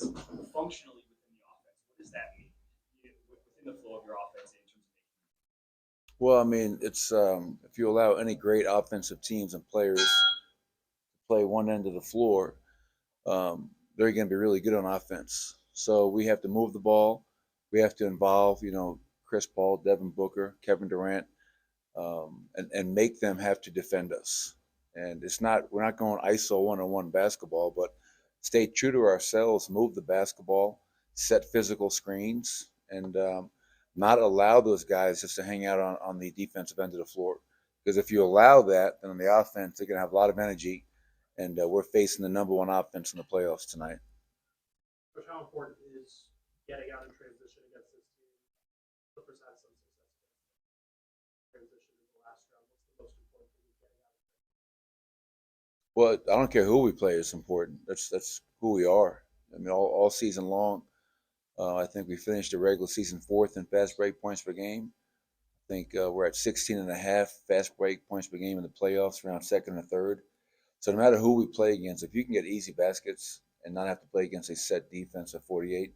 that's functionally within the offense. What does that mean within the flow of your offense in terms of Well, I mean, it's if you allow any great offensive teams and players to play one end of the floor, they're going to be really good on offense. So we have to move the ball. We have to involve, Chris Paul, Devin Booker, Kevin Durant, and make them have to defend us. And we're not going ISO one-on-one basketball, but stay true to ourselves, move the basketball, set physical screens, and not allow those guys just to hang out on the defensive end of the floor. Because if you allow that, then on the offense, they're going to have a lot of energy, and we're facing the number one offense in the playoffs tonight. Coach, how important is getting out in transition against this team? Clippers had some success transition in the last round. What's the most important thing is getting out of Well, I don't care who we play; it's important. That's who we are. I mean, all season long, I think we finished the regular season fourth in fast break points per game. I think we're at 16 and a half fast break points per game in the playoffs, around second and third. So no matter who we play against, if you can get easy baskets and not have to play against a set defense of 48,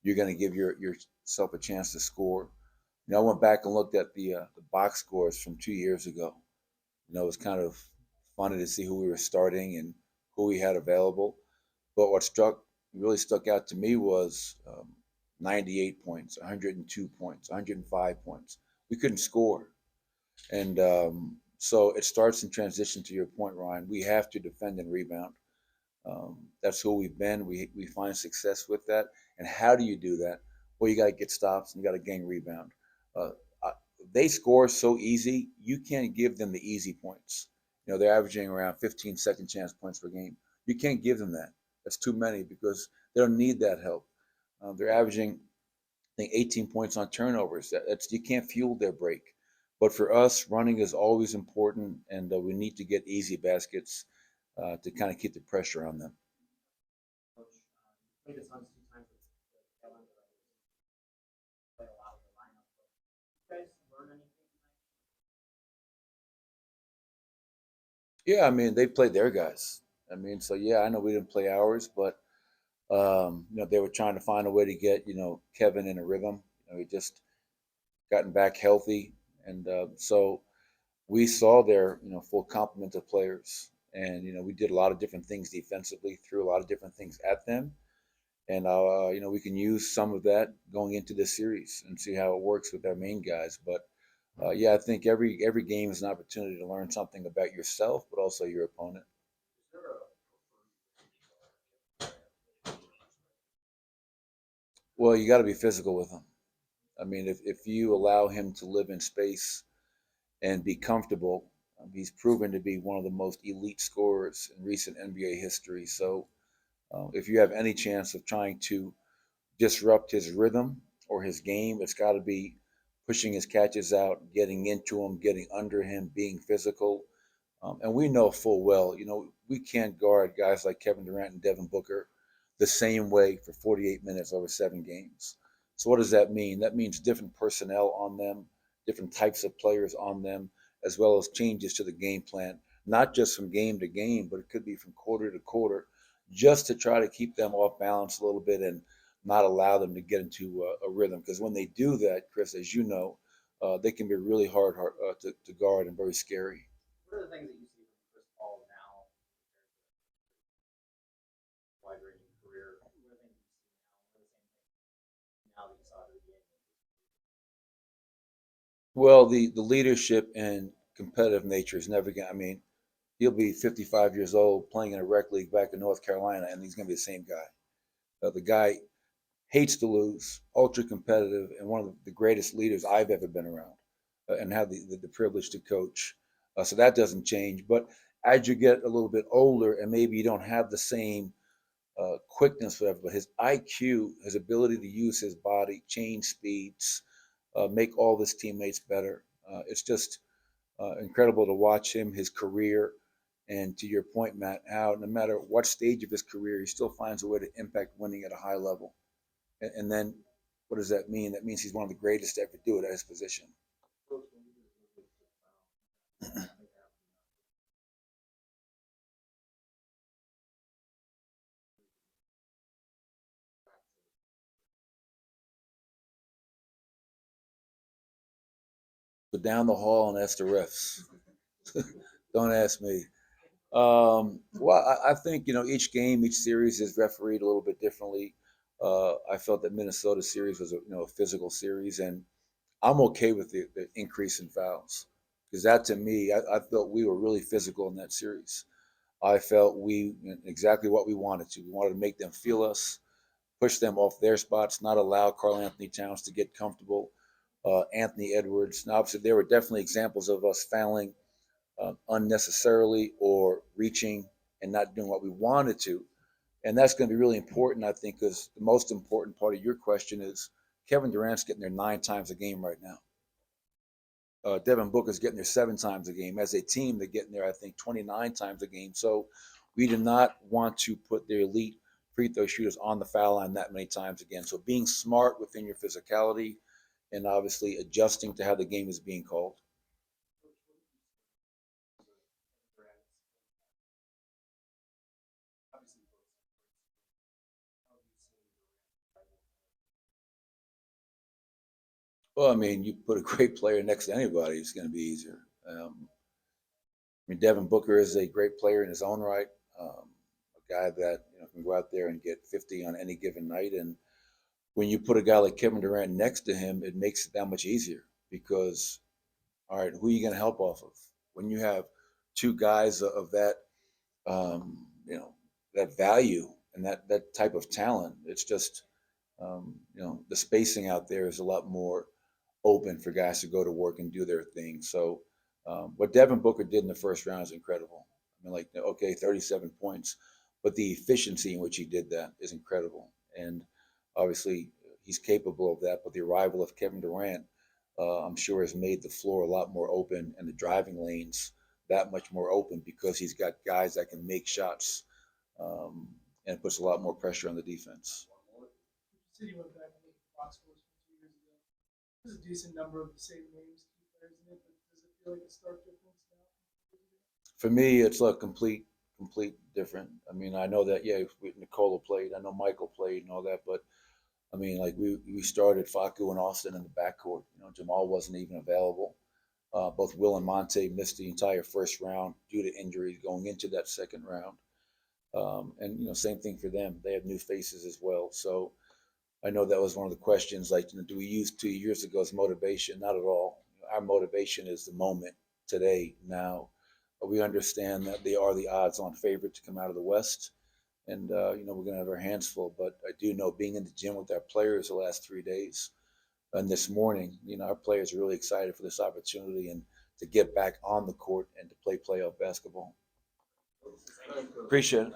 you're going to give yourself a chance to score. I went back and looked at the box scores from 2 years ago. It was kind of funny to see who we were starting and who we had available. But what really stuck out to me was 98 points, 102 points, 105 points. We couldn't score. And so it starts in transition to your point, Ryan. We have to defend and rebound. That's who we've been. We find success with that. And how do you do that? Well, you got to get stops and you got to gain rebound. Uh, they score so easy, you can't give them the easy points. They're averaging around 15 second chance points per game. You can't give them that. That's too many because they don't need that help. They're averaging, I think, 18 points on turnovers. You can't fuel their break. But for us, running is always important, and we need to get easy baskets to kind of keep the pressure on them. coach? You played the Suns two times with the tail end of the play a lot of the lineup. But you guys learn anything tonight? Yeah, I mean, they played their guys. I mean, so yeah, I know we didn't play ours, but they were trying to find a way to get Kevin in a rhythm. He just gotten back healthy, and so we saw their full complement of players, and we did a lot of different things defensively, threw a lot of different things at them, and we can use some of that going into this series and see how it works with our main guys. But yeah, I think every game is an opportunity to learn something about yourself, but also your opponent. Is there a Well, you got to be physical with him. I mean, if you allow him to live in space and be comfortable, he's proven to be one of the most elite scorers in recent NBA history. So if you have any chance of trying to disrupt his rhythm or his game, it's got to be pushing his catches out, getting into him, getting under him, being physical. And we know full well, we can't guard guys like Kevin Durant and Devin Booker the same way for 48 minutes over 7 games. So what does that mean? That means different personnel on them, different types of players on them, as well as changes to the game plan, not just from game to game, but it could be from quarter to quarter, just to try to keep them off balance a little bit and not allow them to get into a rhythm. Because when they do that, Chris, as you know, they can be really hard to guard and very scary. what are the things that you see from Chris Paul now compared to wide ranging career? What are the things that you see now? What are the same things now that you saw at the beginning? Well, the leadership and competitive nature is never going to, I mean, he'll be 55 years old playing in a rec league back in North Carolina, and he's going to be the same guy. The guy hates to lose, ultra competitive, and one of the greatest leaders I've ever been around and have the privilege to coach. So that doesn't change. But as you get a little bit older and maybe you don't have the same quickness, whatever, but his IQ, his ability to use his body, change speeds, make all of his teammates better. It's just incredible to watch him, his career, and to your point, Matt, how no matter what stage of his career, he still finds a way to impact winning at a high level. And then what does that mean? That means he's one of the greatest to ever do it at his position. Go down the hall and ask the refs. Don't ask me. Well, I think each game, each series is refereed a little bit differently. I felt that Minnesota series was a physical series, and I'm okay with the increase in fouls because that to me, I felt we were really physical in that series. I felt we exactly what we wanted to. We wanted to make them feel us, push them off their spots, not allow Karl Anthony Towns to get comfortable. Anthony Edwards. Now, obviously, there were definitely examples of us fouling unnecessarily or reaching and not doing what we wanted to. And that's going to be really important, I think, because the most important part of your question is Kevin Durant's getting there 9 times a game right now. Devin Booker's getting there 7 times a game. As a team, they're getting there, I think, 29 times a game. So we do not want to put their elite free throw shooters on the foul line that many times again. So being smart within your physicality and obviously adjusting to how the game is being called. Well, I mean, you put a great player next to anybody, it's going to be easier. I mean, Devin Booker is a great player in his own right, a guy that can go out there and get 50 on any given night. And when you put a guy like Kevin Durant next to him, it makes it that much easier because, all right, who are you going to help off of? When you have two guys of that, that value and that type of talent, it's just, the spacing out there is a lot more open for guys to go to work and do their thing. So what Devin Booker did in the first round is incredible. I mean, like, okay, 37 points, but the efficiency in which he did that is incredible. And obviously, he's capable of that. But the arrival of Kevin Durant, I'm sure, has made the floor a lot more open and the driving lanes that much more open because he's got guys that can make shots um, and puts a lot more pressure on the defense. City went back and looked at box scores from 2 years ago. There's a decent number of the same names, key players in it, but does it feel like a stark difference now? For me, it's a complete different. I mean, I know that Nicola played, I know Michael played and all that, but I mean, like we started Facu and Austin in the backcourt. Jamal wasn't even available. Both Will and Monte missed the entire first round due to injuries going into that second round. And same thing for them. They have new faces as well. So I know that was one of the questions. Like, do we use 2 years ago as motivation? Not at all. Our motivation is the moment, today, now. We understand that they are the odds-on favorite to come out of the West, and we're going to have our hands full. But I do know, being in the gym with our players the last 3 days and this morning, our players are really excited for this opportunity and to get back on the court and to play playoff basketball. Appreciate it.